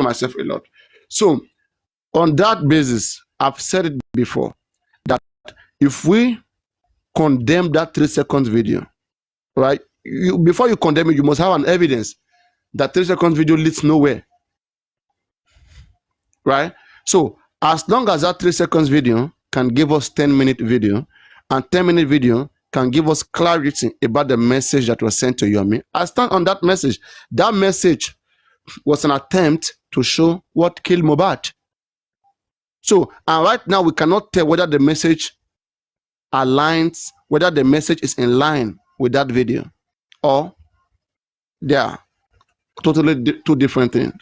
myself a lot. So on that basis, I've said it before that if we condemn that 3 seconds video, right? Before you condemn it, you must have an evidence that 3 seconds video leads nowhere, right? So as long as that 3 seconds video can give us 10-minute video, and 10-minute video can give us clarity about the message that was sent to Yomi, I stand on that message. That message was an attempt to show what killed Mohbad. So, and right now we cannot tell whether the message aligns, whether the message is in line with that video, or they are totally two different things.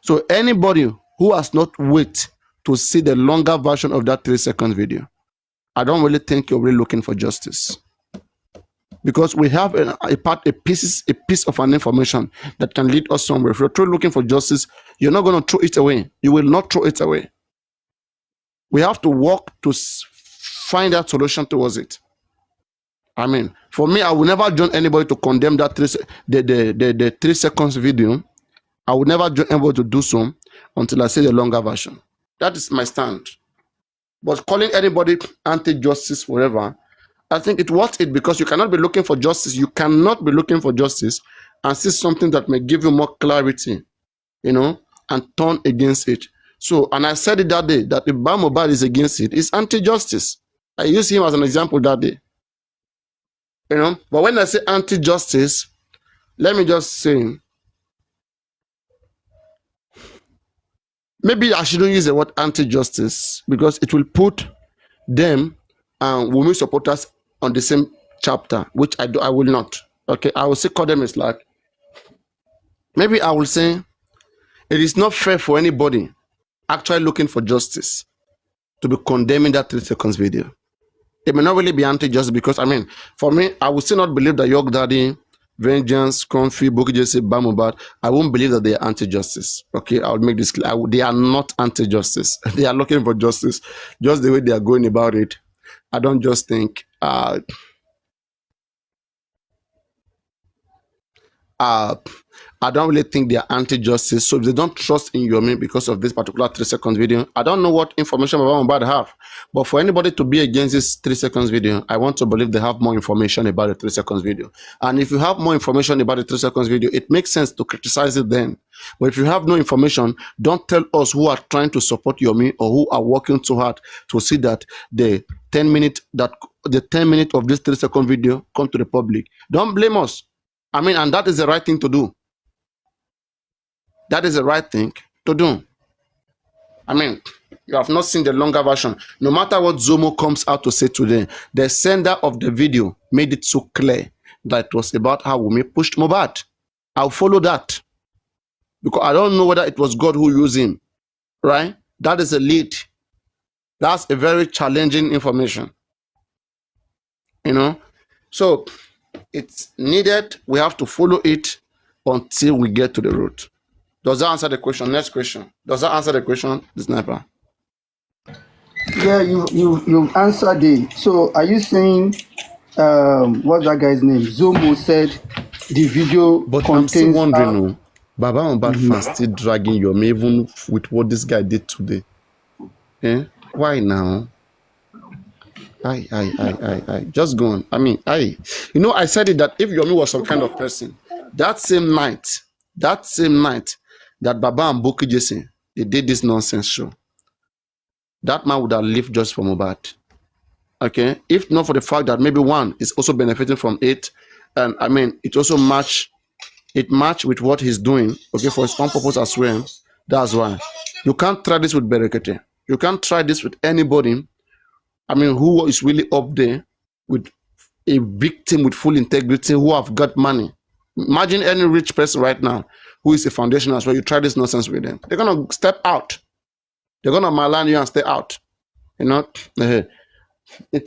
So anybody who has not waited to see the longer version of that 3 seconds video, I don't really think you're really looking for justice, because we have a piece of an information that can lead us somewhere. If you're truly looking for justice, you're not going to throw it away. You will not throw it away. We have to work to find that solution towards it. I mean, for me, I will never join anybody to condemn that the 3 seconds video. I will never join anybody to do so until I see the longer version. That is my stand. But calling anybody anti-justice forever, I think it's worth it, because you cannot be looking for justice. You cannot be looking for justice and see something that may give you more clarity, and turn against it. So, and I said it that day, that if Mohbad is against it, it's anti-justice. I used him as an example that day. But when I say anti-justice, let me just say, maybe I shouldn't use the word anti-justice, because it will put them and women supporters on the same chapter, which I will not. Okay, I will say call them as like, maybe I will say it is not fair for anybody actually looking for justice to be condemning that 3 seconds video. It may not really be anti-justice, because I mean, for me, I would still not believe that York Daddy, Vengeance, Comfy, Bukky Jesse, Mohbad, I won't believe that they are anti-justice. Okay, I'll make this clear. They are not anti-justice. They are looking for justice. Just the way they are going about it, I don't just think I don't really think they are anti-justice. So if they don't trust in Yomi because of this particular 3 seconds video, I don't know what information about Mohbad have. But for anybody to be against this 3 seconds video, I want to believe they have more information about the 3 seconds video. And if you have more information about the 3 seconds video, it makes sense to criticize it then. But if you have no information, don't tell us who are trying to support Yomi or who are working too hard to see that the 10 minute of this 3 second video come to the public. Don't blame us. I mean, and that is the right thing to do. That is the right thing to do. I mean, you have not seen the longer version. No matter what Zomo comes out to say today, the sender of the video made it so clear that it was about how Wunmi pushed Mohbad. I'll follow that, because I don't know whether it was God who used him, right? That is a lead. That's a very challenging information, So it's needed. We have to follow it until we get to the root. Does that answer the question? Next question. Does that answer the question, the sniper? Yeah, you answered it. So are you saying what's that guy's name? Zomo said the video but contains. I'm still wondering, Baba Mohbad fans still dragging Yomi even with what this guy did today. Why now? I just go on. I mean, I said it that if Yomi was some kind of person, that same night that Baba and Bukky Jesse, they did this nonsense show, that man would have lived just for Mohbad. Okay? If not for the fact that maybe one is also benefiting from it, and I mean, it also match with what he's doing, okay, for his own purpose as well. That's why. You can't try this with Berekete. You can't try this with anybody, I mean, who is really up there with a victim with full integrity who have got money. Imagine any rich person right now who is a foundation as well. You try this nonsense with them, they're gonna step out. They're gonna malign you and stay out. It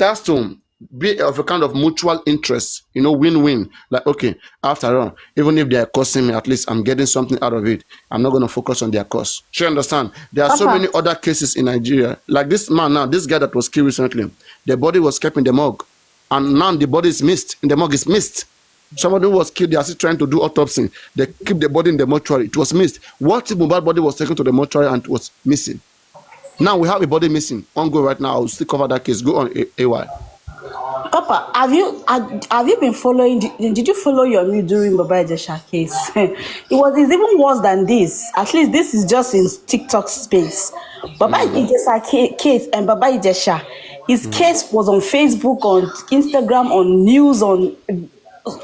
has to be of a kind of mutual interest, win-win. Like, okay, after all, even if they are costing me, at least I'm getting something out of it. I'm not gonna focus on their cost. You understand? There are so many other cases in Nigeria, like this man now, this guy that was killed recently. The body was kept in the morgue, and now the body is missed. In the morgue is missed. Somebody who was killed, they are still trying to do autopsy. They keep the body in the mortuary. It was missed. What if Mohbad body was taken to the mortuary and it was missing? Now we have a body missing. Ongoing right now. I'll still cover that case. Go on, AY. Papa, have you been following? Did you follow your me during Baba Ijesha case? It's even worse than this. At least this is just in TikTok space. Baba Ijesha case and Baba Ijesha, his case was on Facebook, on Instagram, on news, on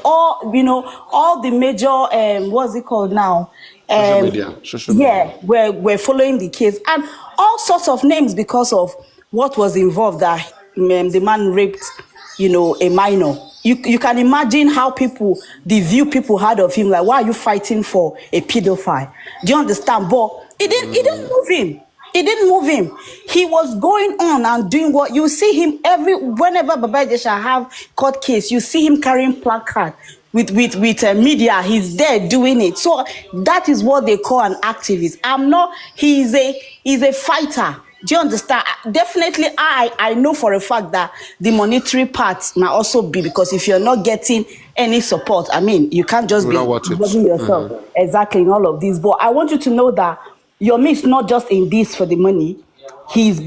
all the major what's it called now? Social media. We're following the case and all sorts of names because of what was involved, that the man raped a minor. You can imagine how the view people had of him, like, why are you fighting for a pedophile? Do you understand? But it didn't move him. It didn't move him. He was going on and doing what you see him whenever Baba Ijesha have court case, you see him carrying placard with media. He's there doing it. So that is what they call an activist. He's a fighter. Do you understand? Definitely, I know for a fact that the monetary part might also be, because if you're not getting any support, I mean, you can't just be involving yourself exactly in all of this. But I want you to know that Yomi is not just in this for the money. He's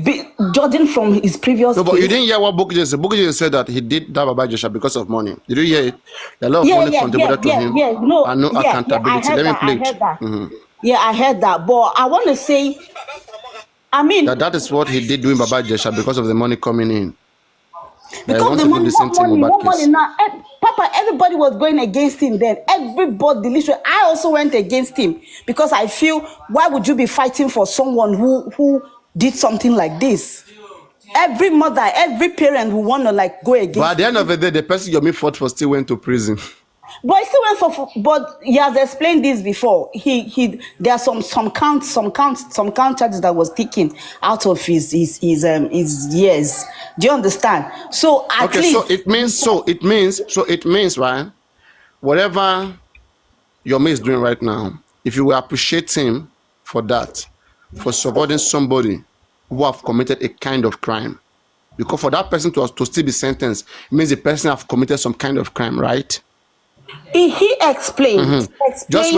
judging from his previous. No, but you didn't hear what Bukije said. Bukije said that he did that Baba Ijesha because of money. Did you hear it? A lot of money contributed to him. And no accountability. Let me play it. Yeah, I heard that. But I want to say, I mean, that is what he did doing Baba Ijesha because of the money coming in. Because the money now, Papa, everybody was going against him then. Everybody, literally, I also went against him because I feel, why would you be fighting for someone who did something like this? Every mother, every parent will want to go against. But at the end of the day, the person Yomi fought for still went to prison. But he still went but he has explained this before. There are some count charges that was taken out of his years. Do you understand? So at least, so it means, right? Whatever Yomi is doing right now, if you will appreciate him for that, for supporting somebody who have committed a kind of crime, because for that person to still be sentenced, it means the person have committed some kind of crime, right? He explained. Just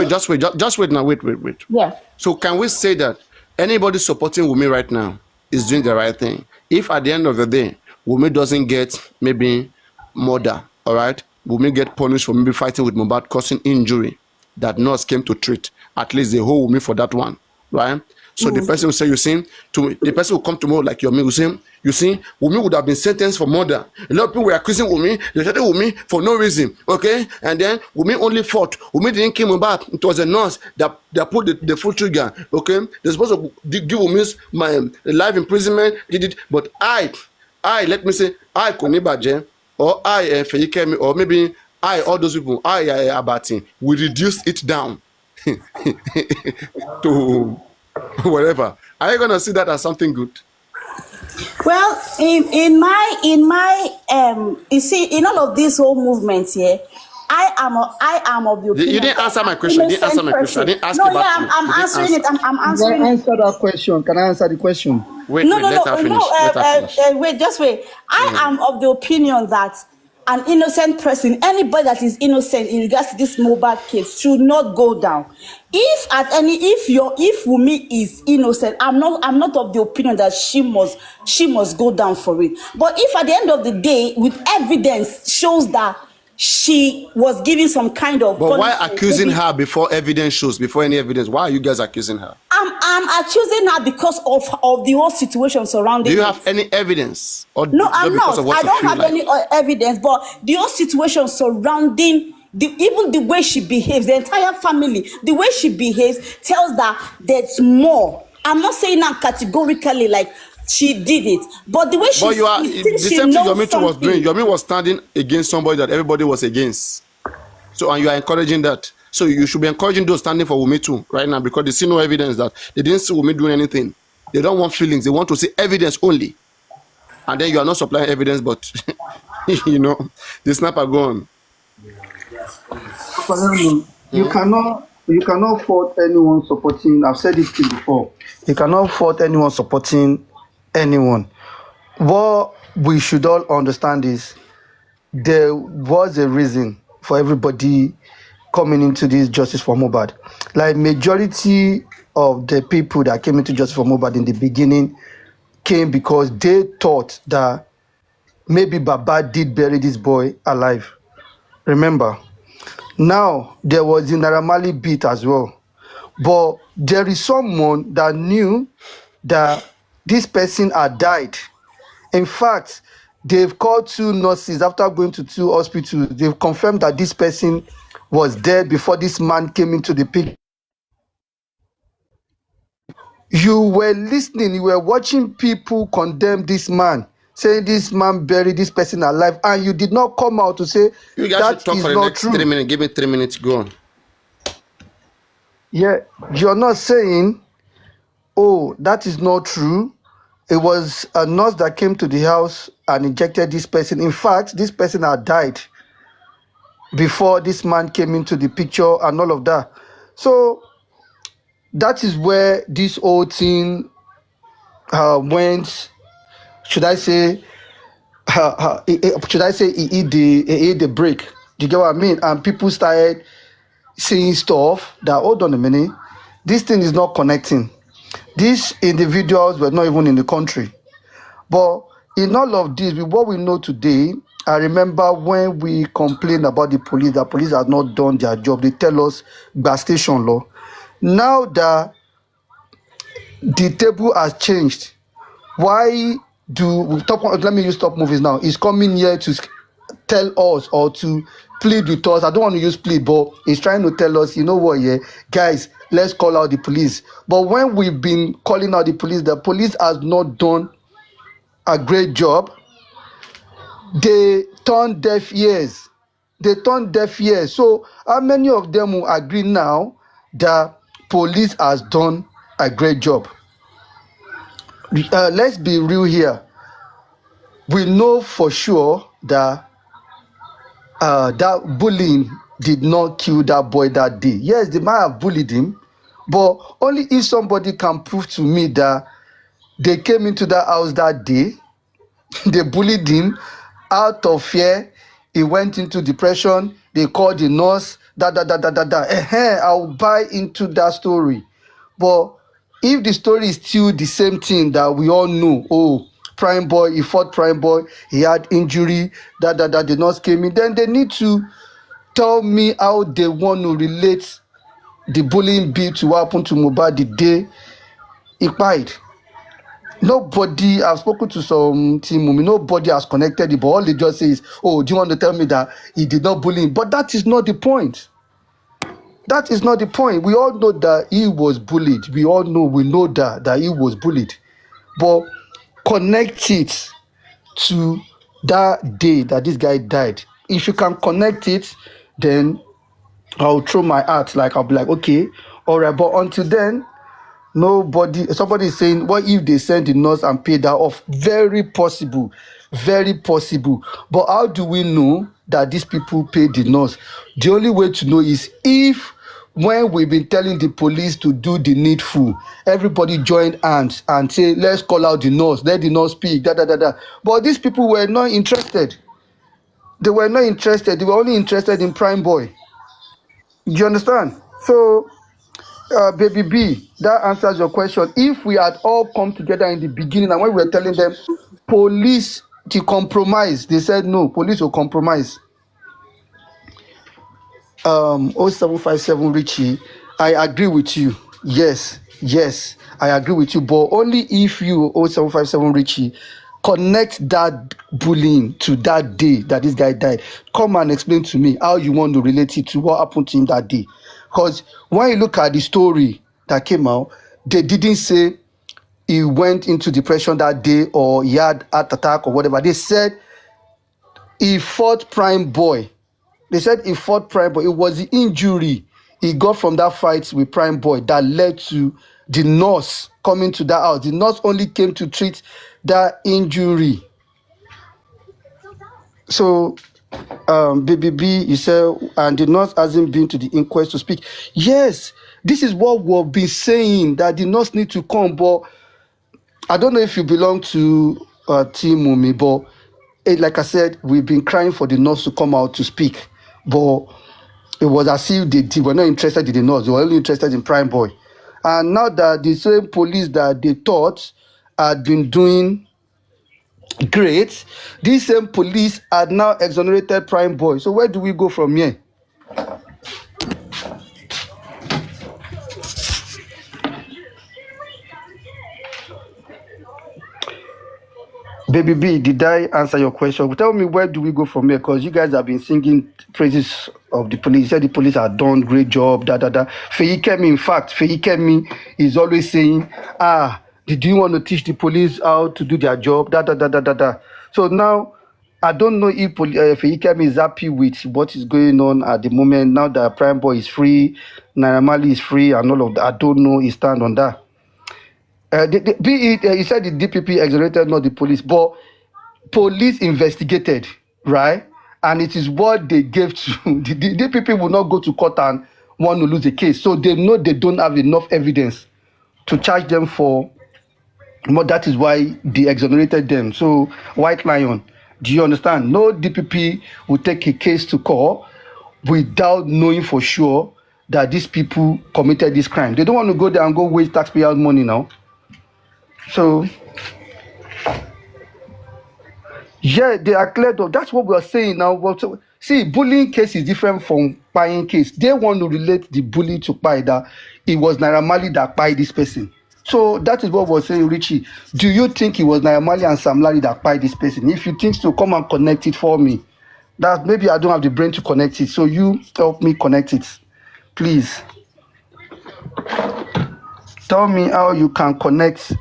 wait now. Wait. Yeah. So can we say that anybody supporting Wunmi right now is doing the right thing? If at the end of the day, Wunmi doesn't get maybe murder, all right? Wunmi get punished for maybe fighting with Mohbad, causing injury that nurse came to treat. At least they hold Wunmi for that one, right? So the person will say, the person will come tomorrow like Yomi will say, Wunmi would have been sentenced for murder. A lot of people were accusing Wunmi. They said Wunmi for no reason, okay? And then Wunmi only fought. Wunmi didn't kill Mohbad. It was a nurse that put the full trigger, okay? They're supposed to give Wunmi my life imprisonment. But I, let me say, I Konibaje, or I Feyikemi, or maybe I, all those people, I Abati, we reduce it down to whatever. Are you gonna see that as something good? Well, in my you see, in all of these whole movements here, I am of the opinion. You didn't answer my question. I didn't ask about you. I'm answering it. I'm answering. Answer that question. Can I answer the question? Wait, let her finish. Wait, just wait. I am of the opinion that an innocent person, anybody that is innocent in regards to this Mohbad case, should not go down. If Wunmi is innocent, I'm not of the opinion that she must go down for it. But if at the end of the day, with evidence shows that she was giving some kind of. But why accusing her before evidence shows? Before any evidence, why are you guys accusing her? I'm accusing her because of the whole situation surrounding. Do you have any evidence? Or no, I'm not. I don't have any evidence. But the whole situation surrounding even the way she behaves, the entire family, the way she behaves tells that there's more. I'm not saying now categorically like she did it, but the way she. But you are the same thing Yomi was doing. Yomi was standing against somebody that everybody was against. So and you are encouraging that. So you should be encouraging those standing for Wunmi too right now, because they see no evidence that they didn't see Wunmi doing anything. They don't want feelings. They want to see evidence only. And then you are not supplying evidence, but the snapper gone. You cannot fault anyone supporting. I've said this before. You cannot fault anyone supporting anyone. What we should all understand is there was a reason for everybody coming into this justice for Mohbad. Like majority of the people that came into justice for Mohbad in the beginning came because they thought that maybe Baba did bury this boy alive. Remember, now there was the Naira Marley beat as well, but there is someone that knew that this person had died. In fact, they've called 2 nurses after going to 2 hospitals. They've confirmed that this person was dead before this man came into the picture. You were listening, you were watching people condemn this man, saying this man buried this person alive, and you did not come out to say You guys should that talk is for the not next 3 true. minutes. Give me 3 minutes. Go on. Yeah, you're not saying, oh, that is not true. It was a nurse that came to the house and injected this person. In fact, this person had died before this man came into the picture and all of that. So that is where this whole thing went. Should I say? Should I say he ate the break? Do you get what I mean? And people started saying stuff that, hold on a minute, this thing is not connecting. These individuals were not even in the country. But in all of this, with what we know today, I remember when we complained about the police has not done their job. They tell us gas station law. Now that the table has changed, why do top? Let me use top movies now. He's coming here to tell us or to plead with us. I don't want to use plead, but he's trying to tell us, you know what, yeah, guys, let's call out the police. But when we've been calling out the police has not done a great job. They turn deaf ears. So how many of them will agree now that police has done a great job? Let's be real here. We know for sure that that bullying did not kill that boy that day. Yes, they might have bullied him, but only if somebody can prove to me that they came into that house that day, they bullied him out of fear. He went into depression. They called the nurse. I'll buy into that story. But if the story is still the same thing that we all know, oh, prime boy, he fought prime boy, he had injury, the nurse came in, then they need to tell me how they want to relate the bullying bit to what happened to Mohbad the day he died. Nobody, I've spoken to some team, nobody has connected it, but all they just say is, oh, do you want to tell me that he did not bully him? But that is not the point. That is not the point. We all know that he was bullied. We know that he was bullied. But connect it to that day that this guy died. If you can connect it, then I'll throw my hat. Like, I'll be like, okay, all right. But until then, somebody is saying, what if they send the nurse and pay that off? Very possible. But how do we know that these people paid the nurse? The only way to know is if, when we've been telling the police to do the needful, everybody joined hands and say, let's call out the nurse, let the nurse speak, but these people were not interested. They were not interested. They were only interested in prime boy. Do you understand? So baby B, that answers your question. If we had all come together in the beginning and when we were telling them police to compromise, they said no, police will compromise. 0757 Richie, I agree with you. Yes, I agree with you, but only if you, 0757 Richie, connect that bullying to that day that this guy died. Come and explain to me how you want to relate it to what happened to him that day. Because when you look at the story that came out, they didn't say he went into depression that day or he had heart attack or whatever. They said he fought prime boy. It was the injury he got from that fight with prime boy that led to the nurse coming to that house. The nurse only came to treat that injury. So baby B, you said, and the nurse hasn't been to the inquest to speak. Yes, this is what we've been saying, that the nurse need to come. But I don't know if you belong to Team Mumi, but like I said, we've been crying for the nurse to come out to speak. but it was as if they were not interested in the nurse. They were only interested in Prime Boy. And now that the same police that they thought had been doing great, these same police are now exonerated Prime Boy. So where do we go from here? Baby B, did I answer your question? Tell me, where do we go from here? Because you guys have been singing praises of the police. You said the police have done great job, Feyikemi, in fact, Feyikemi is always saying, did you want to teach the police how to do their job? So now, I don't know if Feyikemi is happy with what is going on at the moment. Now that Prime Boy is free, Naira Marley is free, and all of that. I don't know his stand on that. He said the DPP exonerated, not the police, but police investigated, right? And it is what they gave to the DPP will not go to court and want to lose the case, so they know they don't have enough evidence to charge them for more. That is why they exonerated them. So White Lion, do you understand? No DPP will take a case to court without knowing for sure that these people committed this crime. They don't want to go there and go waste taxpayers' money now. So, yeah, they are cleared up. That's what we are saying now. But see, bullying case is different from buying case. They want to relate the bully to buy that it was Naira Marley that buy this person. So that is what we're saying, Richie. Do you think it was Naira Marley and Sam Larry that buy this person? If you think so, come and connect it for me. That maybe I don't have the brain to connect it. So you help me connect it, please. Tell me how you can connect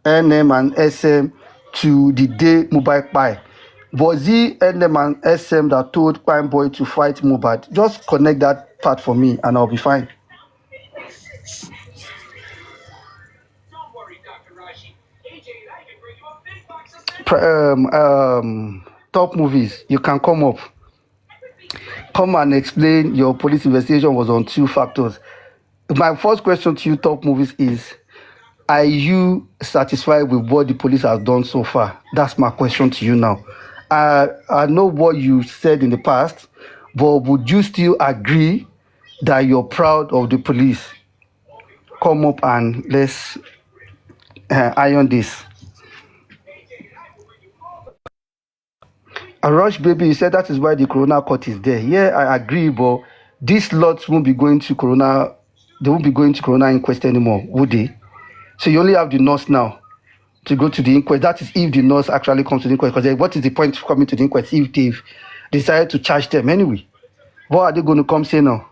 NM and SM to the day mobile pie. Was it NM and SM that told Prime Boy to fight mohbad? Just connect that part for me and I'll be fine. Top movies, you can come up. Come and explain your police investigation was on 2 factors. My first question to you, Top Movies, is, are you satisfied with what the police has done so far? That's my question to you now. I know what you said in the past, but would you still agree that you're proud of the police? Come up and let's iron this. Rush Baby, you said that is why the Corona court is there. Yeah, I agree, but these lots won't be going to Corona. They won't be going to Corona inquest anymore, would they? So you only have the nurse now to go to the inquest. That is if the nurse actually comes to the inquest. Because what is the point of coming to the inquest if they've decided to charge them anyway? What are they going to come say now?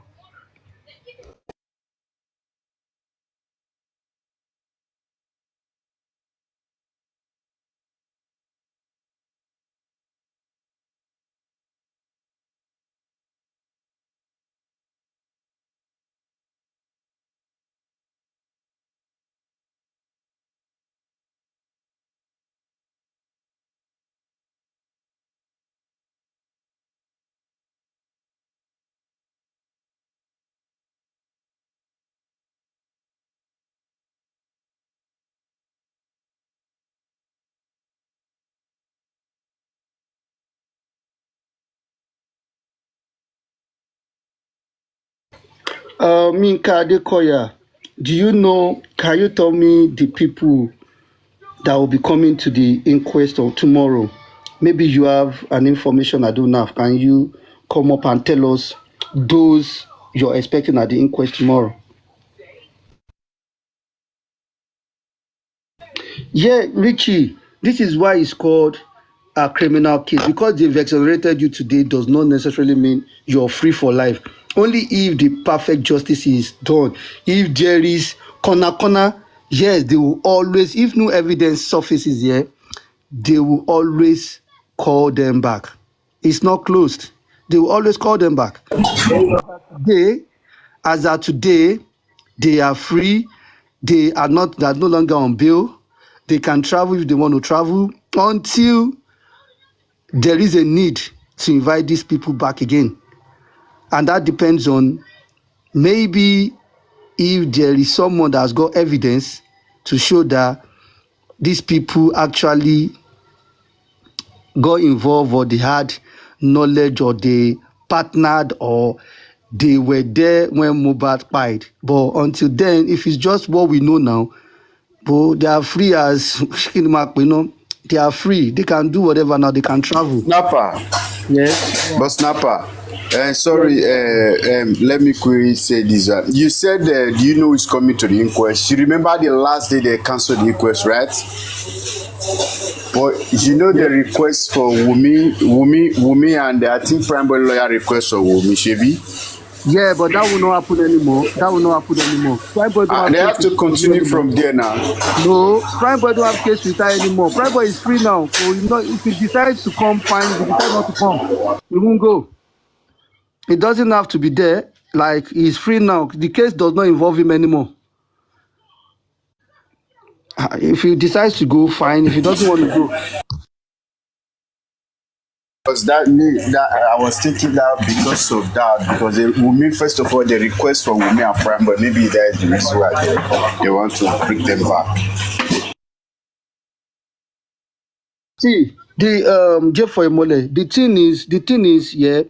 Minka Adekoya, can you tell me the people that will be coming to the inquest on tomorrow? Maybe you have an information I don't have. Can you come up and tell us those you're expecting at the inquest tomorrow? Yeah, Richie, this is why it's called a criminal case. Because they've exonerated you today does not necessarily mean you're free for life. Only if the perfect justice is done. If there is corner, yes, they will always, if no evidence surfaces here, they will always call them back. It's not closed. They will always call them back. As of today, they are free. They are no longer on bail. They can travel if they want to travel until there is a need to invite these people back again. And that depends on maybe if there is someone that has got evidence to show that these people actually got involved or they had knowledge or they partnered or they were there when Mohbad died. But until then, if it's just what we know now, but they are free as they are free. They can do whatever now. They can travel. Snapper, Yes. but Snapper, Yes. sorry, let me quickly say this. You said, do you know who's coming to the inquest? You remember the last day they cancelled the inquest, right? But you know the request for Wumi, and I think primary lawyer request for Wumi, Shebi. Yeah, but that will not happen anymore. That will not happen anymore. Prime Boy don't They have case to continue from there now. No, Prime Boy don't have case with her anymore. Prime Boy is free now. So if he decides to come, fine. If he decides not to come, he won't go. It doesn't have to be there. Like, he's free now. The case does not involve him anymore. If he decides to go, fine. If he doesn't want to go, Because that I was thinking that because of that, because Wumi, first of all, the request from Wumi and Prime, but maybe that is the reason why they want to bring them back. see the J for Imole. The thing is, yeah.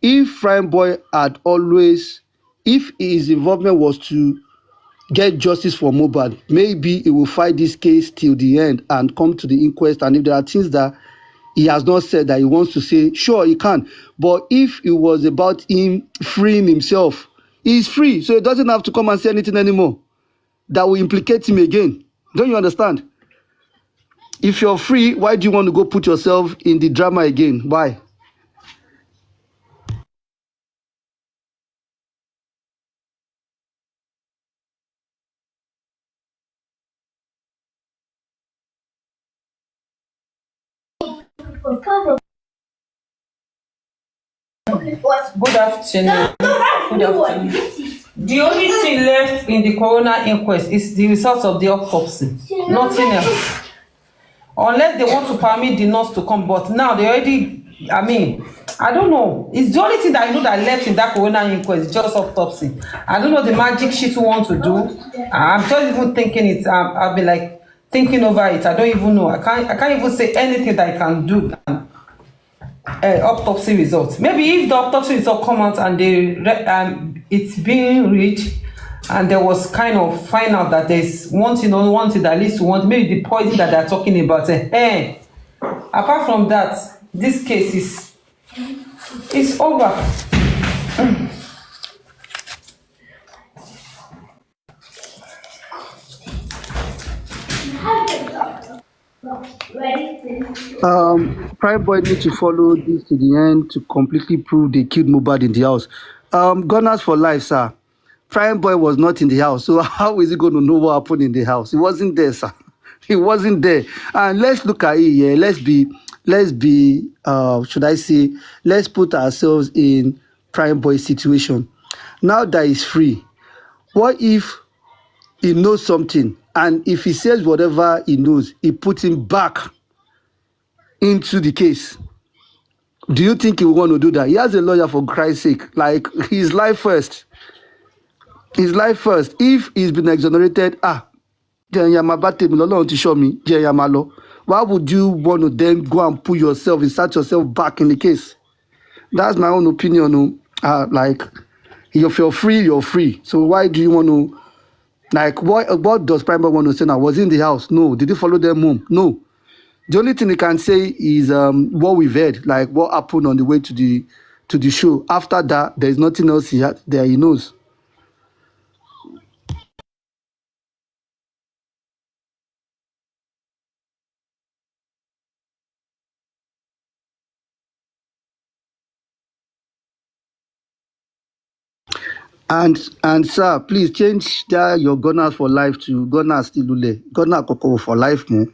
If Prime Boy had always, if his involvement was to get justice for Mohbad, maybe he will fight this case till the end and come to the inquest. And if there are things that he has not said that he wants to say, sure, he can. But if it was about him freeing himself, he's free. So he doesn't have to come and say anything anymore that will implicate him again. Don't you understand? If you're free, why do you want to go put yourself in the drama again? Why? Good afternoon. Good afternoon. The only thing left in the coroner inquest is the results of the autopsy. Nothing else. Unless they want to permit the nurse to come, but now they already, I don't know. It's the only thing that I know that left in that coroner inquest, just autopsy. I don't know the magic shit we want to do. I'm just even thinking it. I've been like thinking over it. I don't even know. I can't even say anything that I can do. Autopsy results. Maybe if the autopsy result come out and it's being read and there was kind of find out that there's one thing that leads to one, maybe the poison that they're talking about. Apart from that, this case is over. Prime Boy need to follow this to the end to completely prove they killed Mohbad in the house. Gunners for life, sir. Prime Boy was not in the house, so how is he going to know what happened in the house? He wasn't there, sir. He wasn't there. And let's look at it here. Let's be, should I say, let's put ourselves in Prime Boy's situation. Now that he's free, what if he knows something, and if he says whatever he knows, he puts him back into the case? Do you think he will want to do that? He has a lawyer, for Christ's sake. Like, his life first. His life first. If he's been exonerated, why would you want to then go and put yourself, insert yourself back in the case? That's my own opinion. Like, if you're free, you're free. So why do you want to, like, what does Prime Boy want to say now? Was he in the house? No. Did he follow them home? No. The only thing he can say is what we've heard, like what happened on the way to the show. After that, there's nothing else he knows. And sir, please change your Gunners for life to Gunners Tilule. Gunner Koko for life more.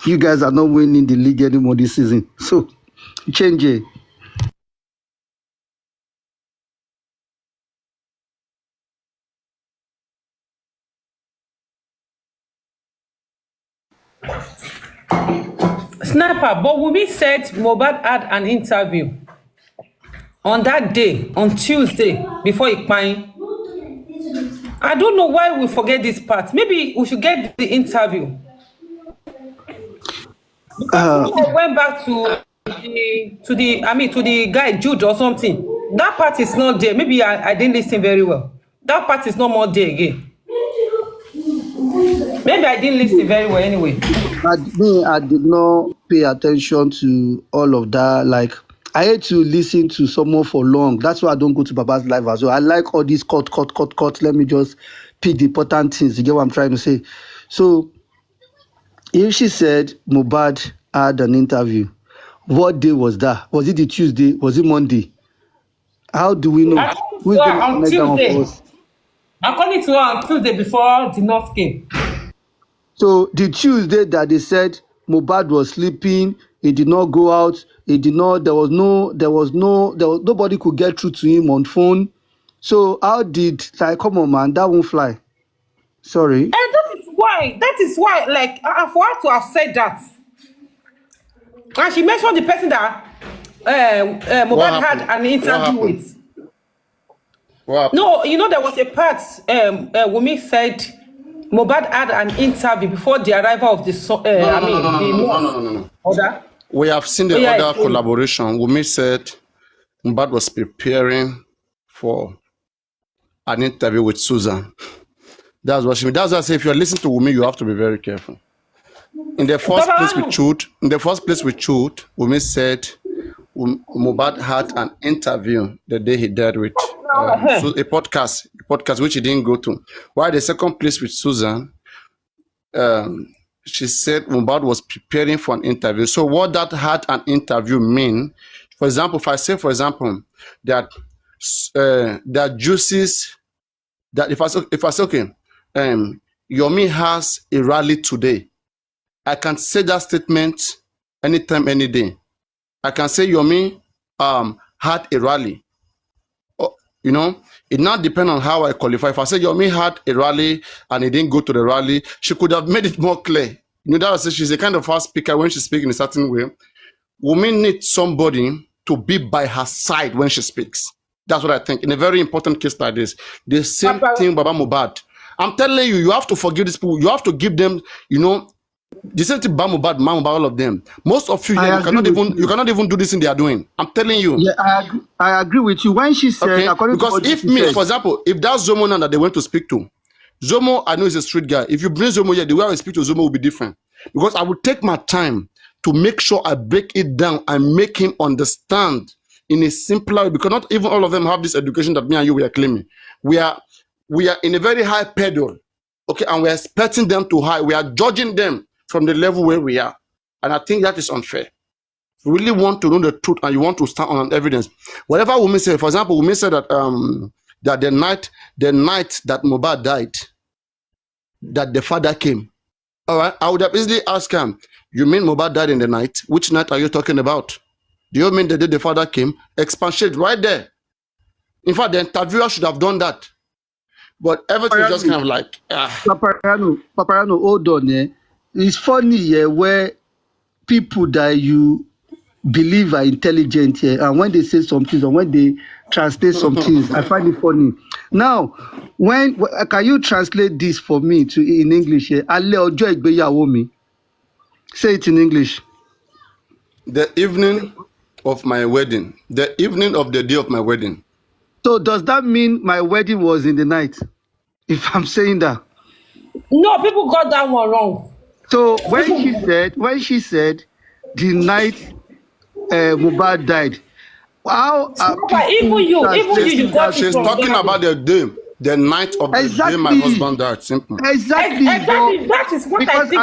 You guys are not winning the league anymore this season. So change it. Sniper, but Wumi said Mohbad had an interview on that day, on Tuesday, before he came. I don't know why we forget this part. Maybe we should get the interview. Because went back to the guy Jude or something. That part is not there. Maybe I didn't listen very well. That part is no more there again. Maybe I didn't listen very well anyway. I did not pay attention to all of that. Like, I hate to listen to someone for long. That's why I don't go to Baba's live as well. I like all these cut. Let me just pick the important things. You get what I'm trying to say? So, if she said Mohbad had an interview, what day was that? Was it the Tuesday? Was it Monday? How do we know? Who is going to On connect that one for Tuesday. us? According to her, on Tuesday before the North came. So the Tuesday that they said Mohbad was sleeping, he did not go out, he did not, nobody could get through to him on phone. So how did, like, come on, man, that won't fly. Sorry. And that is why, like, for her to have said that. And she mentioned the person that Mohbad had an interview with. What happened? No, you know, there was a part Wunmi said Mohbad had an interview before the arrival of the No. Order. We have seen the other collaboration. Wunmi said Mohbad was preparing for an interview with Susan. That's what she means. That's why I say if you're listening to Wunmi, you have to be very careful. In the first place with Chute, Wunmi said Mohbad had an interview the day he died with a podcast which he didn't go to. While the second place with Susan, she said Mohbad was preparing for an interview. So what that had an interview mean? For example, if I say, for example, that juices that if I say okay, Yomi has a rally today, I can say that statement anytime, any day. I can say Yomi had a rally. You know, it now depends on how I qualify. If I say Yomi had a rally and he didn't go to the rally, she could have made it more clear. You know, that she's a kind of fast speaker when she speaks in a certain way. Women need somebody to be by her side when she speaks. That's what I think. In a very important case like this, the same thing, Baba Mohbad. I'm telling you, you have to forgive these people. You have to give them, you know, the same thing, Baba Mohbad, Mama Mohbad, all of them. Most of you, you cannot even do this thing they are doing. I'm telling you. Yeah, I agree with you. When she said, okay? According because to if me, said, for example, if that's Zomo now that they went to speak to, Zomo, I know he's a street guy. If you bring Zomo here, the way I speak to Zomo will be different. Because I will take my time to make sure I break it down and make him understand in a simpler way. Because not even all of them have this education that me and you were claiming. We are in a very high pedal, okay, and we're expecting them to high. We are judging them from the level where we are. And I think that is unfair. If you really want to know the truth and you want to stand on evidence, whatever Wunmi said, for example, Wunmi said that that the night that Mohbad died, that the father came. All right, I would have easily asked him, you mean Mohbad died in the night? Which night are you talking about? Do you mean the day the father came? Expatiate right there. In fact, the interviewer should have done that. But everything is just kind of like... Paparaino, hold on. It's funny where people that you believe are intelligent and when they say some things or when they translate some things, I find it funny. Now, can you translate this for me in English? Alẹ́ ọjọ́ ìgbéyàwó mi. Say it in English. The evening of my wedding. The evening of the day of my wedding. So does that mean my wedding was in the night? If I'm saying that. No, people got that one wrong. So when she said the night Mohbad died, how even you got she's talking about the day, the night of the day my husband died. Simple. Exactly. That is what I think.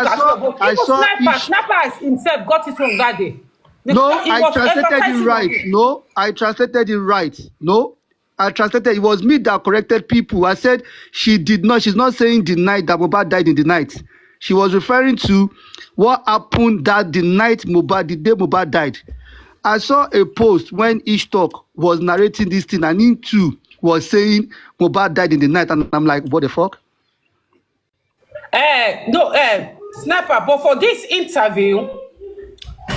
Sniper himself got it wrong that day. No, I translated it right. No, I translated it right. No, I translated. It was me that corrected people. I said she did not. She's not saying the night that Mohbad died in the night. She was referring to what happened that the day Mohbad died. I saw a post when Ishtok was narrating this thing and he too was saying Mohbad died in the night, and I'm like, what the fuck? Sniper, but for this interview,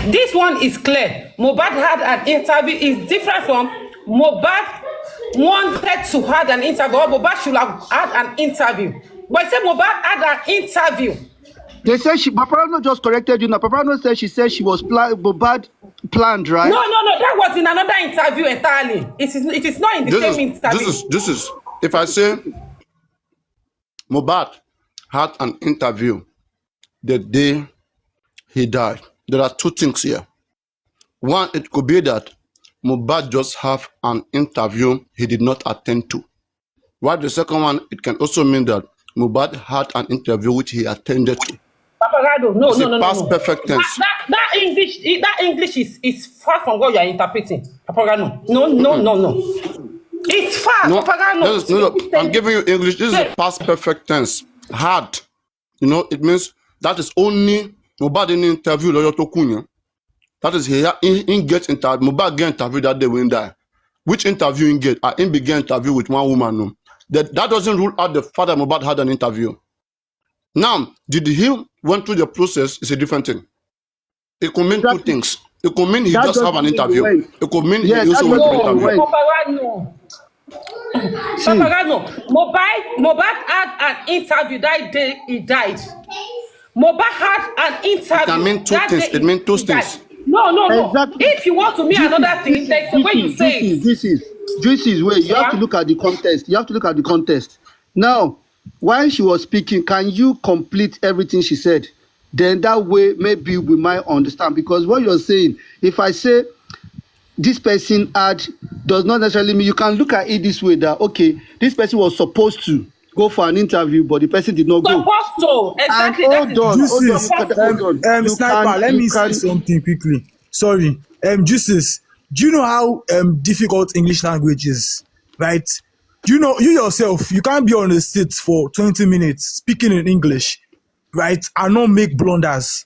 this one is clear. Mohbad had an interview. Is different from Mohbad wanted to have an interview, or Mohbad should have had an interview. But I said Mohbad had an interview. They said Paparano just corrected you now. Paparano said she was Mohbad planned, right? No. That was in another interview entirely. It is not in the same interview. This is. If I say Mohbad had an interview the day he died, there are two things here. One, it could be that Mohbad just have an interview he did not attend to. While the second one, it can also mean that Mohbad had an interview which he attended to. Paparado, no. Past perfect tense. That English is far from what you are interpreting. Paparado, no. It's far. No, Paparado. no, I'm giving you English. This is past perfect tense. Had. It means that is only Mohbad in interview lawyer Tokunya. That is here in get interview. Mohbad get interview that day when he die. Which interview in get? In began interview with one woman. No. That doesn't rule out the fact that Mohbad had an interview. Now, did he went through the process is a different thing. It could mean two things. It could mean he just have an interview. It could mean he also went to interview. Paparano. Mohbad had an interview that day he died. Mohbad had an interview. It can mean two things. It means two things. No. Exactly. If you want to mean another thing, there's the way you say it. This is where you have to look at the context. Now, while she was speaking, can you complete everything she said? Then that way, maybe we might understand. Because what you're saying, if I say this person does not necessarily mean you can look at it this way that, okay, this person was supposed to go for an interview, but the person did not go. Supposed to. Exactly. And hold on. Sniper, let me say something quickly. Sorry. Juices, do you know how difficult English language is? Right? You yourself, you can't be on the seat for 20 minutes speaking in English, right, and not make blunders.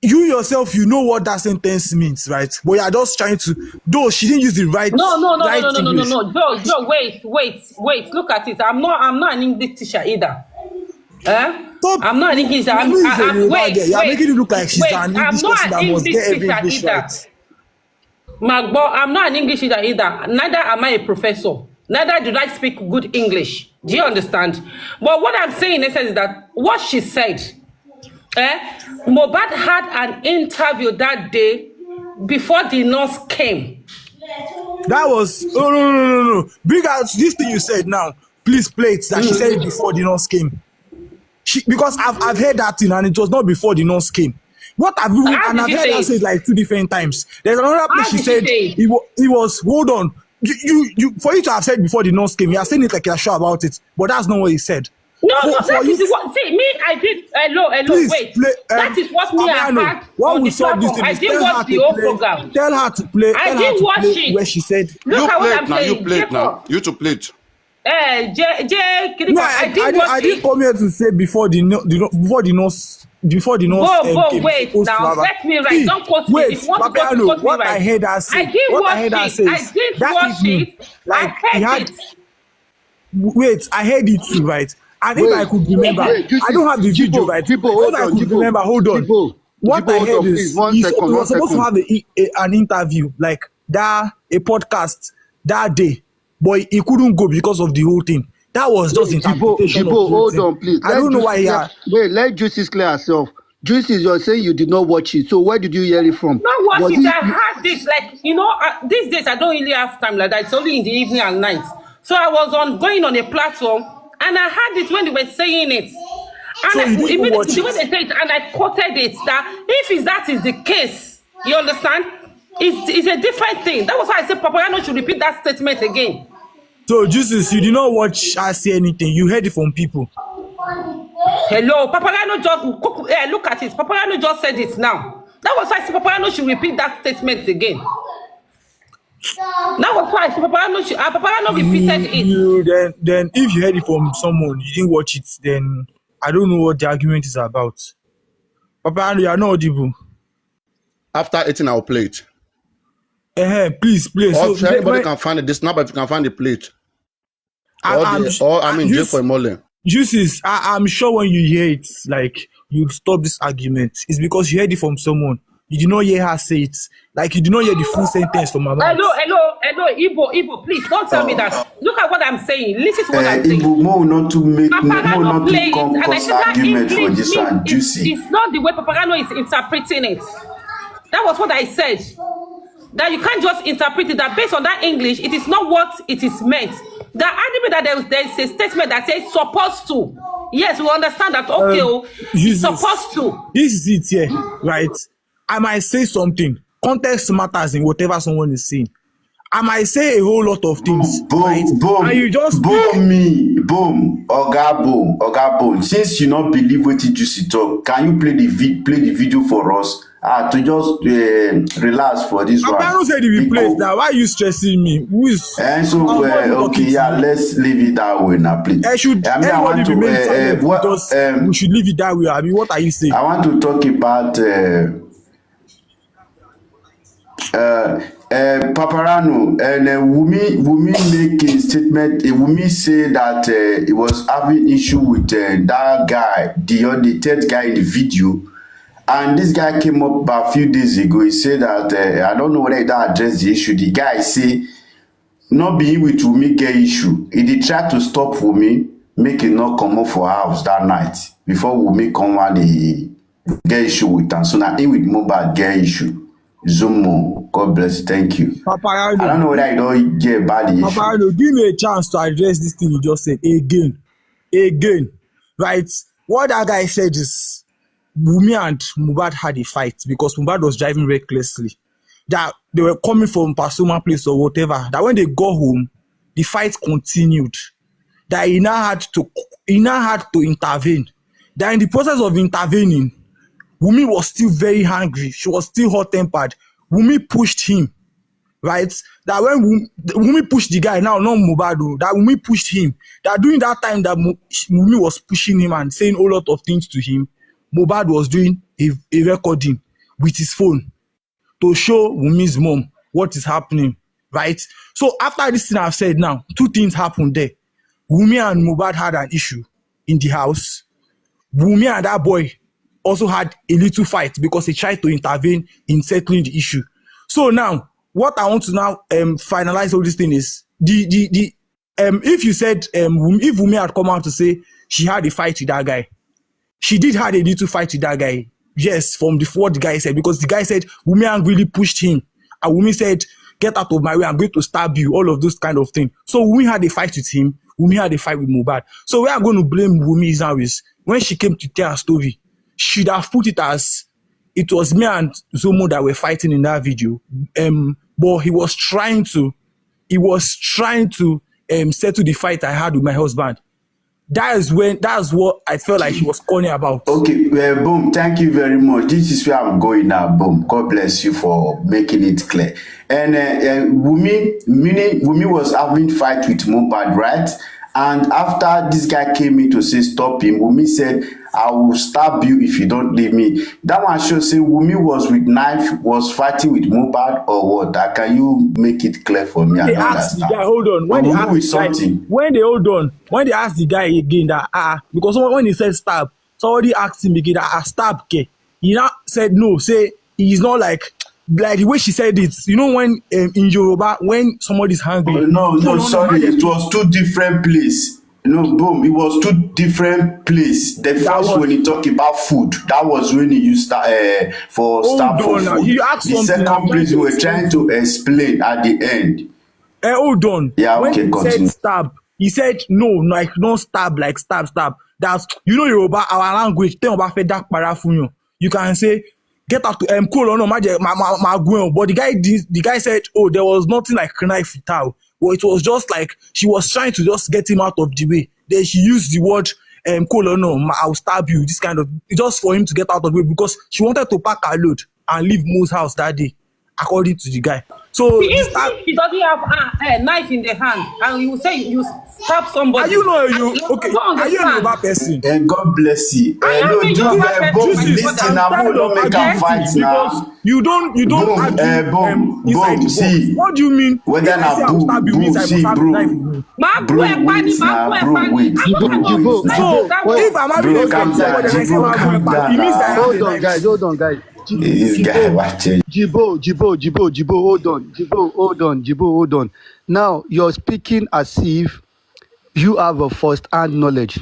You yourself, you know what that sentence means, right? But you are just trying to, though she didn't use the right. No. Joe, wait. Look at it. I'm not an English teacher either. I'm not an English teacher. You're making it look like she's an English person that must get every English right. Magbo, I'm not an English teacher either. Neither am I a professor. Neither do I speak good English. Do you understand? But what I'm saying is that what she said, Mohbad had an interview that day before the nurse came. That was no. Bring out this thing you said now. Please play it. That she said it before the nurse came. Because I've heard that thing and it was not before the nurse came. What have you? And I've heard her say it like 2 different times. There's another place she said it was. Hold on. You for you to have said before the nurse came, you are saying it like you're sure about it, but that's not what he said. No, that is what. See, me, I did. Hello, please, wait. That is what me I had on the platform. I didn't watch the whole program. Tell her to play. I didn't watch it. Where she said, look at what I'm saying. You play it now. You to play it. I didn't come here to say before the nurse. Wait now. Let me write. Don't quote me. If you want to quote me, what I heard her say. I didn't watch it. I didn't watch it. Like I heard it. Wait, I heard it too, right? And if I could remember, I don't have the video, right? Hold on. What I heard is he was supposed to have an interview, like a podcast that day, but he couldn't go because of the whole thing. That was just interpretation. Hold on, please. I don't know why he had. Wait, let Juices clear herself. Juices, you're saying you did not watch it. So where did you hear it from? Not watch it. I had this, these days I don't really have time like that. It's only in the evening and night. So I was going on a platform and I heard it when they were saying it. And so immediately the way they said it, and I quoted it, that if that is the case, you understand? It's a different thing. That was why I said Paparaino should repeat that statement again. So, Jesus, you did not watch her say anything. You heard it from people. Hello, Paparaino just look at it. Paparaino just said it now. That was why I said Paparaino should repeat that statement again. That was why I said Paparaino repeated it. Then if you heard it from someone, you didn't watch it, then I don't know what the argument is about. Paparaino, you are not audible. After eating, I'll play it. Please play. So everybody can find it. This number, if you can find the plate. Just for imole. Juices, I'm sure when you hear it, like you stop this argument. It's because you heard it from someone. You did not hear her say it. Like you did not hear the full sentence from her mouth. Hello, Igbo, please don't tell me that. Look at what I'm saying. Listen to what I'm saying. Igbo, more not to come cause argument for this one. Juicy. It's not the way Paparaino is interpreting it. That was what I said. That you can't just interpret it, that based on that English, it is not what it is meant. The argument that there is a statement that says supposed to. Yes, we understand that, okay, it's supposed to. This is it here, right? I might say something. Context matters in whatever someone is saying. I might say a whole lot of things, right? And you just Oga boom. Since you not believe what you just talk, can you play the video for us? To just relax for this one. I don't say the replace now. Why are you stressing me? Who is? And so okay, yeah, let's leave it that way now, please. Everybody remain silent because we should leave it that way. I mean, what are you saying? I want to talk about paparaino and Wumi make a statement. Wumi say that he was having issue with that guy, the third guy in the video. And this guy came up about a few days ago. He said that I don't know whether he addressed the issue. The guy say not being with Wumi get issue. He did try to stop Wumi, make it not come up for house that night before Wumi come and he get issue with him. So now he with mohbad get issue. Zomo, God bless you. Thank you. Paparaino, I don't know whether I don't get bad issue. Paparaino, give me a chance to address this thing you just said again. Right? What that guy said is Wumi and mohbad had a fight because mohbad was driving recklessly. That they were coming from Pasuma place or whatever. That when they got home, the fight continued. That he now had to intervene. That in the process of intervening, Wumi was still very angry. She was still hot-tempered. Wumi pushed him, right? That when Wumi pushed the guy, now not mohbad, that Wumi pushed him. That during that time that Wumi was pushing him and saying a lot of things to him, mohbad was doing a recording with his phone to show Wumi's mom what is happening, right? So after this thing I've said now, two things happened there. Wumi and mohbad had an issue in the house. Wumi and that boy also had a little fight because he tried to intervene in settling the issue. So now, what I want to now finalize all this thing is if you said if Wumi had come out to say she had a fight with that guy, she did have a little fight with that guy. Yes, from what the guy said, because the guy said Wumi angrily pushed him, and Wumi said, "Get out of my way! I'm going to stab you." All of those kind of things. So Wumi had a fight with him. Wumi had a fight with mohbad. So we are going to blame Wumi now is when she came to tell her story, she should have put it as it was me and Zomo that were fighting in that video. But he was trying to settle the fight I had with my husband. That's what I felt like he was calling about. Okay, boom, thank you very much. This is where I'm going now, boom. God bless you for making it clear. And Wumi was having fight with mohbad, right? And after this guy came in to say stop him, Wumi said, "I will stab you if you don't leave me." That one shows say Wumi was with knife, was fighting with mohbad or what? Can you make it clear for me? They asked the guy, hold on. When they asked the guy again that because when he said stab, somebody asked him again that stab ke. He now said no, say he's not like the way she said it. You know when in Yoruba when somebody's hungry. No, sorry, it was two different places. No, boom, it was two different places. The first when he talked about food, that was when he used for staff for food. The second place we were trying to explain at the end. Hold on. Yeah, when okay, he continue. said stab, he said no, like don't stab, like stab. That's Yoruba, our language. You can say get out to cool or no, but the guy said, oh, there was nothing like knife with her. Well, it was just like she was trying to just get him out of the way. Then she used the word cool or no, I'll stab you. This kind of just for him to get out of the way because she wanted to pack her load and leave Mo's house that day, according to the guy. So if he doesn't have a knife in the hand and you say you stab somebody, are you a Yoruba person? And God bless you. No, do listen now. Don't make a fight now. You don't boom. See, what do you mean? Whether na boom, see, bro, wait now, So if I'm having a fight somebody and I say it means that hold on, guys. This guy watching. Jibo, hold on. Now you're speaking as if you have a first-hand knowledge.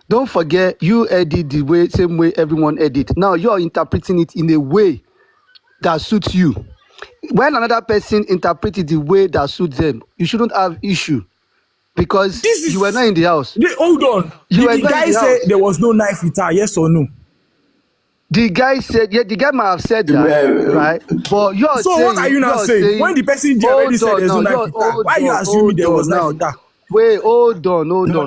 Don't forget, you edit the same way everyone edit. Now you're interpreting it in a way that suits you. When another person interprets it the way that suits them, you shouldn't have issue because This is you were not in the house. hold on. You were Did the not in guy the say house. there was no knife with her? Yes or no? The guy said, yeah, the guy might have said that, right? But you're So saying, what are you now saying? When the person there already said there's no knife with her, why are you assuming there was knife with her? Wait, hold on. No, bro.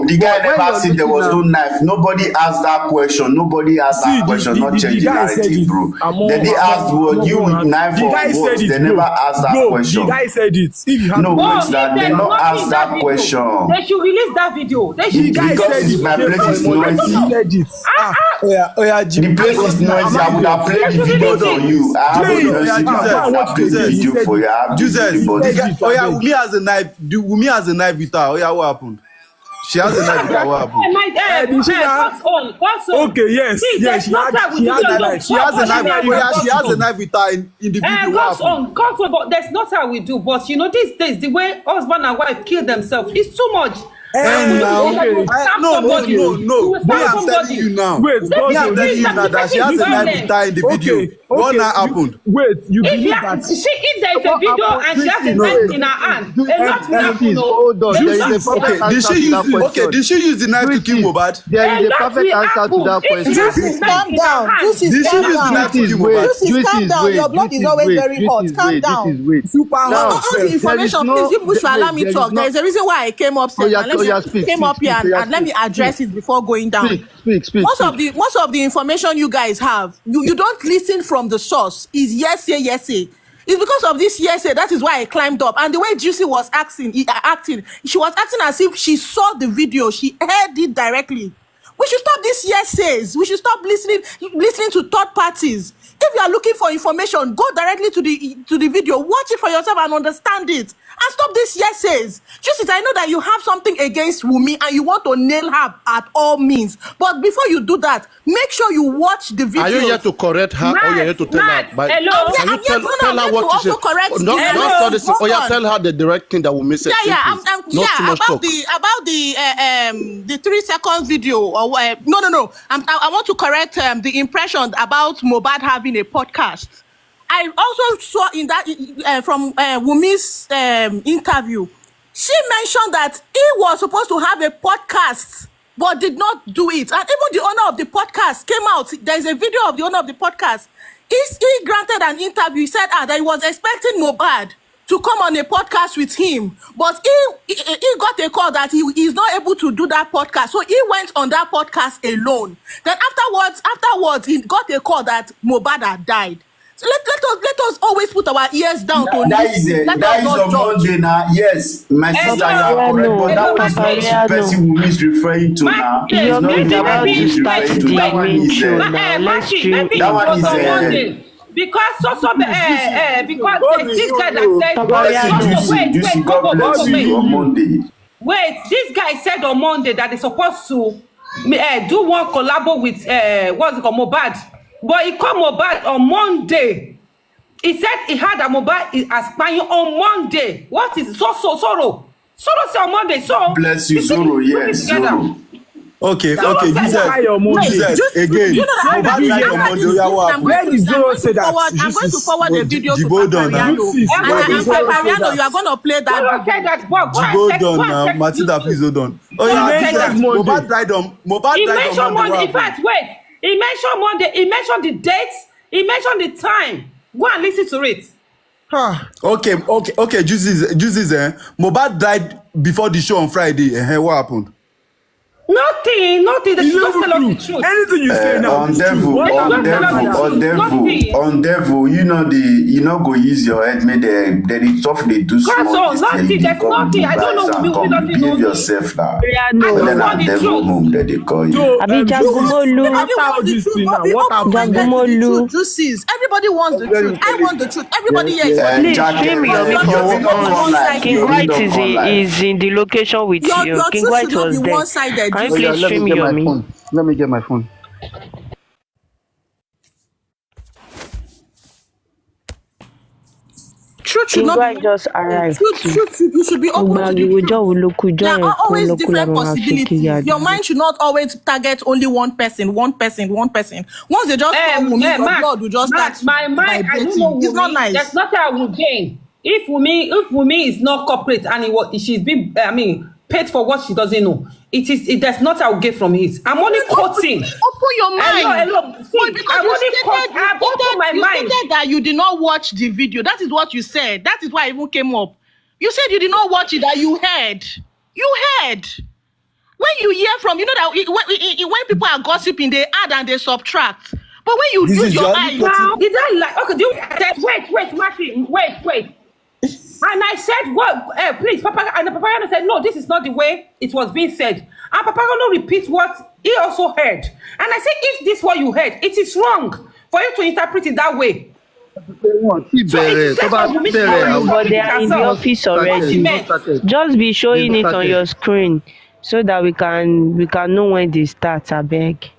The guy never said there was no knife. Nobody asked that question. Nobody asked that question. Not change the narrative, bro. Then they asked, "What you knife for what?" They never asked that question. The guy said it. If you have No, Oh, it's that they not asked that question. They should release that video. They should. the guy Because said my place is noisy. He said it. The place is noisy. I would have played the video for you. I have Play it. I played the video for you. I have the video, but Wumi has a knife. Wumi has a knife with her. Oh yeah, what happened? She has a knife with her. What happened? Okay, yes, yes, she has a knife. She has a knife. Oh yeah, she has a knife with her in the video. What happened? But that's not how we do. But you know, these days, the way husband and wife kill themselves, it's too much. No. Me, I'm telling you now. Wait, Me, I'm telling you now that she has a knife with her in the video. What now happened? Wait, you If believe you that? see, if there is a video and she has a knife in her hand, a lot will happen. Hold on. There is a perfect Okay, answer to that question. did she use the knife to kill Mohbad? There is a perfect answer to that question. Juicy, calm down. Juicy, Did she calm use the down. knife to kill Mohbad? Juicy, calm down. Your blood is always very hot. Calm down. Super All hot. the information, please, people should allow me talk. There is a reason why I came upstairs. And came up here and let me address it before going down. Speak. Most of the information you guys have, you don't listen from the source. Is yes. It's because of this yes. That is why I climbed up. And the way Juicy was acting, she was acting as if she saw the video, she heard it directly. We should stop these yes. We should stop listening to third parties. If you are looking for information, go directly to the video, watch it for yourself and understand it. And stop these yeses. Juicy, I know that you have something against Wumi and you want to nail her at all means. But before you do that, make sure you watch the video. Are you here to correct her or you're here to tell her? Hello? Can you tell her what to say? Correct Don't start this. Hold Yeah, on. tell her the direct thing that will miss it. Not too much talk. About the 3 seconds video. No. I want to correct the impression about Mohbad having a podcast. I also saw in that from Wumi's interview, she mentioned that he was supposed to have a podcast but did not do it. And even the owner of the podcast came out. There's a video of the owner of the podcast. He granted an interview. He said that he was expecting Mohbad to come on a podcast with him, but he got a call that he is not able to do that podcast, so he went on that podcast alone. Then afterwards he got a call that Mohbad had died. So let us always put our ears down to that is on Monday now. Yes, my sister, you are correct, but that one is not the person who is referring to now. It's not the one who is referring to. That one is that one is because this guy that said Juicy, God bless you on Monday. Wait, this guy said on Monday that they're supposed to do one collabo with what's it called, Mohbad. But he called Mohbad on Monday. He said he had a Mohbad aspiring on Monday. What is sorrow? Sorrow said on Monday. So bless you, Sorrow. Yes, Sorrow. Okay, Jesus, again. Mohbad died on Monday. I'm going to forward the video to Paparaino. And Paparaino, you are going to play that video. Hold on now, Matilda, please hold on. Oh yeah, Mohbad died on Monday. In fact, wait. He mentioned Monday. He mentioned the dates. He mentioned the time. Go and listen to it. Okay. Juicy's Mohbad died before the show on Friday. What happened? Nothing. They should just tell us the truth. Anything you say now. On devil, you know go use your head, make the tough they do small. There's nothing. I don't know. Behave yourself now. Then a devil move that they call you. Everybody wants the truth. I want the truth. Everybody here is Please stream me. King White is in the location with you. King White was there. Can you please stream me? Let me get my phone. Truth should not be. Just arrived. You should be open to the truth. There are always different possibilities. Your mind should not always target only one person. Once they just call Wunmi, your blood will just start vibrating. I don't know. It's not nice. That's not how we gain. If Wunmi is not corporate and she's been, paid for what she doesn't know, that's not how we get from it. I'm only quoting. Open your mind. Hello. See, because you stated that you did not watch the video. That is what you said. That is why I even came up. You said you did not watch it, that you heard. You heard. When you hear from, you know that when people are gossiping, they add and they subtract. But when you use your eyes. Now, did I like, okay, wait, Martin, wait. And I said, what, please, Papa, and the Paparaino said, no, this is not the way it was being said. And Paparaino repeats what he also heard. And I said, if this is what you heard, it is wrong for you to interpret it that way. But they are in the office already. Just be showing it on your screen so that we can know when they start, I beg.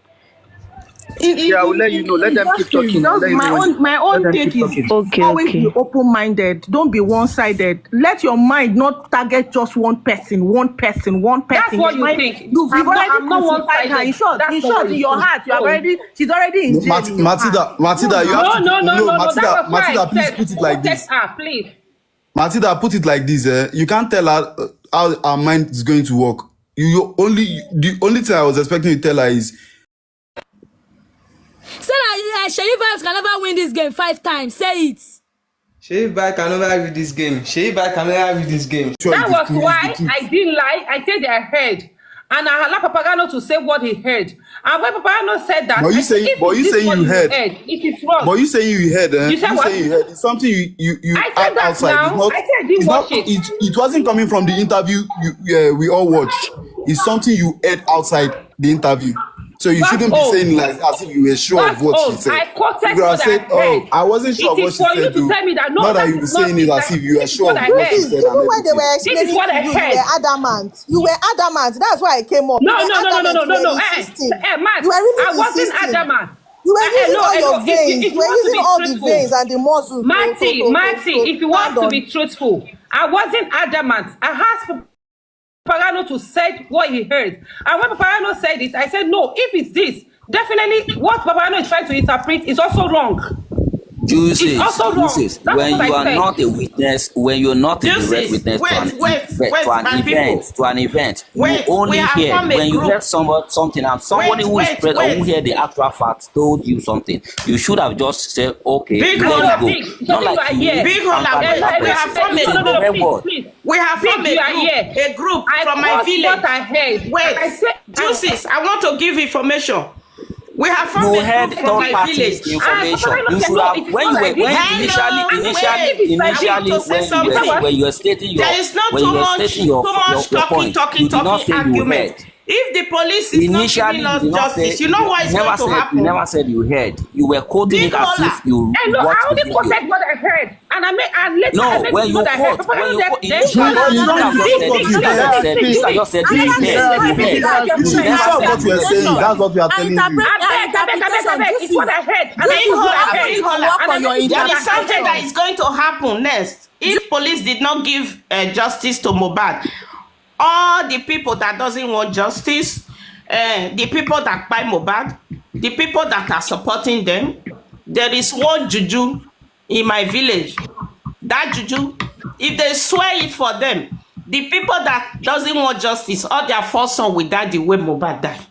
I will let you know. Let them keep talking. My own take is always be open-minded. Don't be one-sided. Let your mind not target just one person. That's what you think. I'm not one-sided. In short, in your heart, she's already in jail. Matilda, you have to. No, Matilda, please put it like this. Please. Matilda, put it like this. You can't tell her how our mind is going to work. The only thing I was expecting you to tell her is. Say that Sheyi Vibes can never win this game 5 times. Say it. Sheyi Vibes can never win this game. That was why I didn't lie. I said I heard. And I allowed Paparaino to say what he heard. And when Paparaino said that, But you saying you heard. It is wrong. But you saying you heard. You said what? You heard. It's something you I said that outside. now. I said I didn't watch it. It wasn't coming from the interview we all watched. It's something you heard outside the interview. So you shouldn't be saying like as if you were sure of what she said. I quoted you what I heard. Oh, I wasn't sure of what she said. It is for you to tell me that no, not that you were saying it as if you were sure of what she said. Even when they were explaining to you, you were adamant. You were adamant. That's why I came up. No. You were really I wasn't adamant. You were using all your veins. You were using all the veins and the muscles. Marty, if you want to be truthful, I wasn't adamant. I asked Paparaino to say what he heard. And when Paparaino said it, I said, no, if it's this, definitely what Paparaino is trying to interpret is also wrong. Juices, when you are not a witness, when you're not a direct witness to an event, you only hear when you hear something and somebody who is present or who hear the actual facts told you something. You should have just said, okay, let it go. Not like we have formed a group from my village. Wait, Juices, I want to give information. We have formed a group from my village. Information. You should have when you are stating your point. You did not say you heard. If the police is not giving us justice, you know what is going to happen. You never said you heard. You were quoting it as if you watched I only quoted what I heard. And later I made when you quote, you just said you heard. That's what we are saying. That's what we are telling you. It's what I heard. There is something that is going to happen next. If police did not give justice to Mohbad, all the people that doesn't want justice, the people that buy Mohbad, the people that are supporting them, there is one juju in my village. That juju, if they swear it for them, the people that doesn't want justice, all their first son will die the way Mohbad died.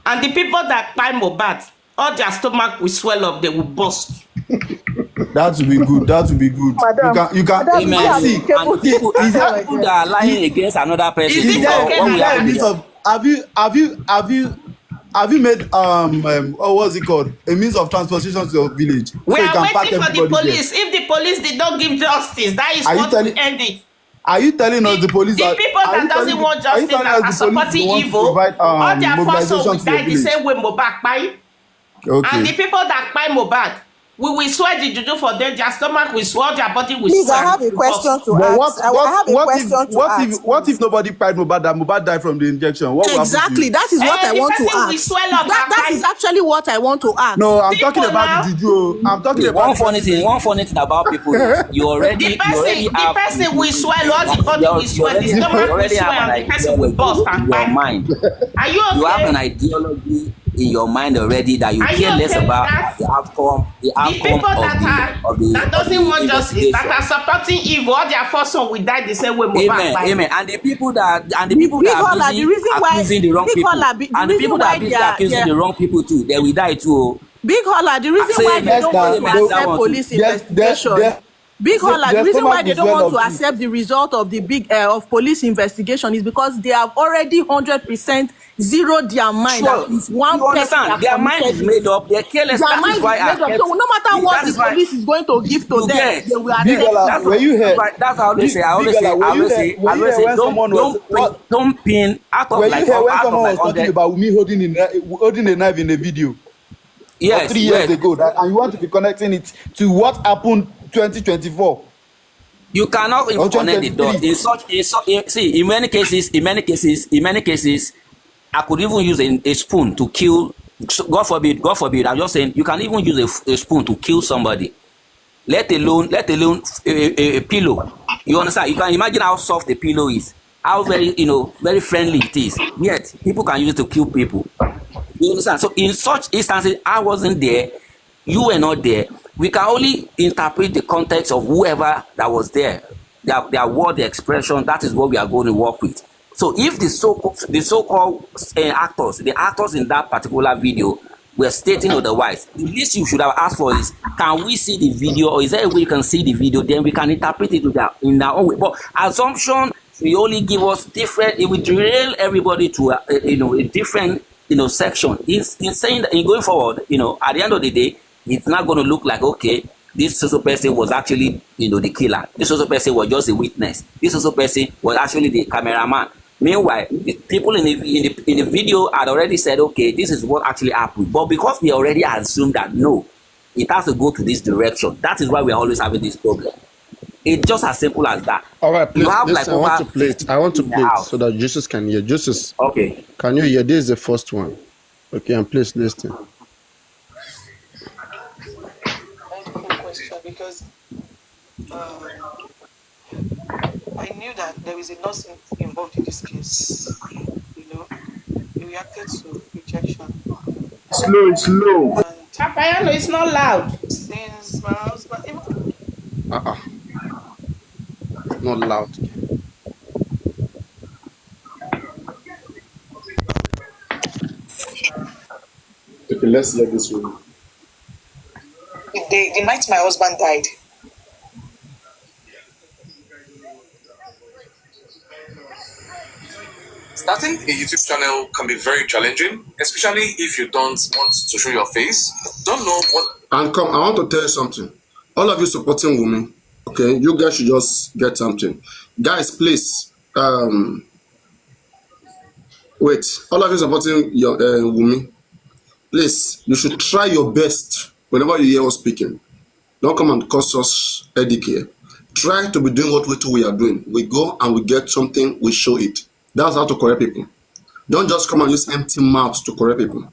And the people that buy Mohbad, all their stomach will swell up, they will burst. That would be good. Madam, you can see. And people that are lying against another person. Have you made what's it called? A means of transportation to your village? We are waiting for the police. If the police did not give justice, that is what will end it. Are you telling us the police? The people that doesn't want justice are supporting evil. All their first son will die the same way Mohbad died. Okay. And the people that buy Mohbad, we will swear the juju for them. Their stomach will swell, their body will Please, swell. I have a question to ask. I have a question to ask. What if nobody cried Mohbad that Mohbad died from the injection? What will happen to you? Exactly, that is what I want to ask. That is actually what I want to ask. No, I'm talking about the juju. I'm talking about one funny thing about people is you already the person will swell, all the body will swell, the stomach will swell, the person will burst and your mind. Are you okay? You have an ideology in your mind already that you care less about the outcome of the that doesn't want justice, that are supporting evil, all their first son will die the same way. Amen. And the people that are accusing the wrong people, and the people that are busy accusing the wrong people too, they will die too. Big Holla, the reason why they don't want to accept police investigation. Big Holla, the reason why they don't want to accept the result of the of police investigation is because they have already 100% zeroed their mind. Sure. That is one you understand? Their mind is made up. They're careless. Their mind is made up. So no matter what the police is going to give to them, they will accept. Were you here? That's how they say. I always say, don't pin out of like. Were you here when someone was talking about me holding a knife in a video? Yes, 3 years ago, and you want to be connecting it to what happened 2024. You cannot even connect the dots. In many cases, I could even use a spoon to kill. God forbid. I'm just saying you can even use a spoon to kill somebody. Let alone a pillow. You understand? You can imagine how soft a pillow is. How very very friendly it is. Yet people can use it to kill people. You understand? So in such instances, I wasn't there. You were not there. We can only interpret the context of whoever that was there, their word, their expression. That is what we are going to work with. So if the so-called actors, the actors in that particular video were stating otherwise, the least you should have asked for is, can we see the video, or is there a way you can see the video? Then we can interpret it in our own way. But assumption will only give us different. It will derail everybody to a different section. In saying that, in going forward, at the end of the day, it's not going to look like, okay, this social person was actually, the killer. This social person was just a witness. This social person was actually the cameraman. Meanwhile, the people in the video had already said, okay, this is what actually happened. But because we already assumed that, no, it has to go to this direction. That is why we are always having this problem. It's just as simple as that. All right, please, I want to play it. I want to play it so that Jesus can hear. Jesus, okay. Can you hear? This is the first one. Okay, and please listen. Because I knew that there is a nurse involved in this case. He reacted to rejection. Slow. Paparaino is not loud. Since my husband, not loud. Okay, let's let this one. The night my husband died. Starting a YouTube channel can be very challenging, especially if you don't want to show your face, don't know what. And come, I want to tell you something. All of you supporting women, okay, you guys should just get something. Guys, please, wait. All of you supporting your women, please, you should try your best whenever you hear us speaking. Don't come and cause us headache here. Try to be doing what we are doing. We go and we get something, we show it. That's how to correct people. Don't just come and use empty mouths to correct people.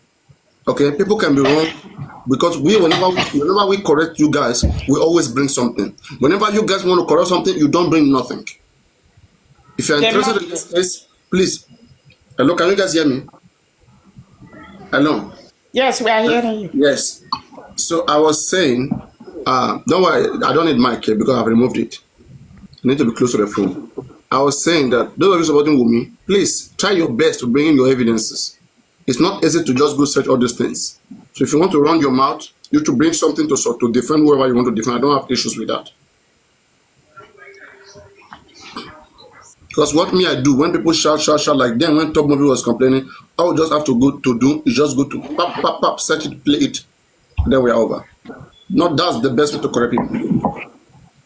Okay, people can be wrong because whenever we correct you guys, we always bring something. Whenever you guys want to correct something, you don't bring nothing. If you're interested in this case, please. Hello, can you guys hear me? Hello. Yes, we are hearing you. Yes. So I was saying, don't worry, I don't need mic here because I've removed it. I need to be close to the phone. I was saying that those of you supporting Wumi, please try your best to bring in your evidences. It's not easy to just go search all these things. So if you want to run your mouth, you have to bring something to defend whoever you want to defend. I don't have issues with that. Because what me I do when people shout like them when Top Movie was complaining, all we just have to go to do is just go to pop, search it, play it, then we are over. Not that's the best way to correct people.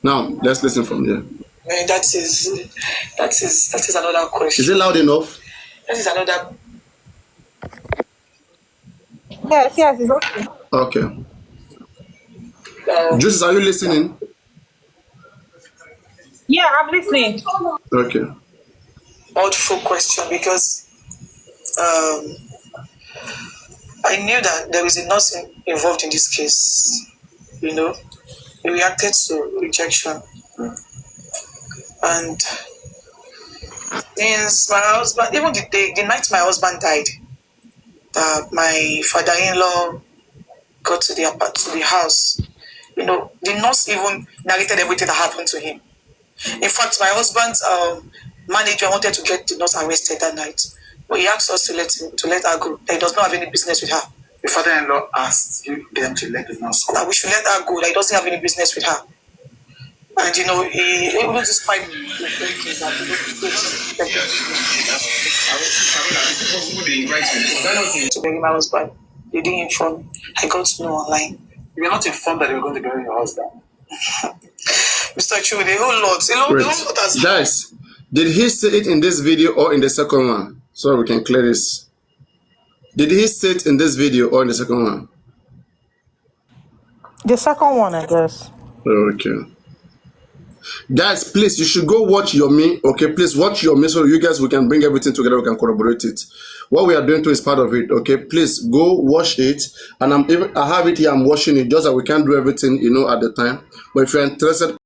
Now let's listen from here. That is another question. Is it loud enough? That is another. Yes, it's okay. Okay. Juice, are you listening? Yeah, I'm listening. Okay. Thoughtful question because I knew that there is a nurse involved in this case. You know, he reacted to rejection. And since my husband, even the night my husband died, my father-in-law got to the house. You know, the nurse even narrated everything that happened to him. In fact, my husband's manager wanted to get the nurse arrested that night, but he asked us to let her go. That he does not have any business with her. Your father-in-law asked them to let the nurse go. That we should let her go. That he doesn't have any business with her. And you know, he even despite to bury my husband, they didn't inform me. I got to know online. You were not informed that you were going to bury your husband. Mr. Chu, the whole lot. Guys, did he say it in this video or in the second one? So we can clear this. Did he say it in this video or in the second one? The second one, I guess. Okay. Guys, please, you should go watch your me. Okay, please watch your me so you guys, we can bring everything together, we can corroborate it. What we are doing to is part of it. Okay, please go watch it. And I have it here, I'm watching it, just that we can't do everything, you know, at the time. But if you're interested,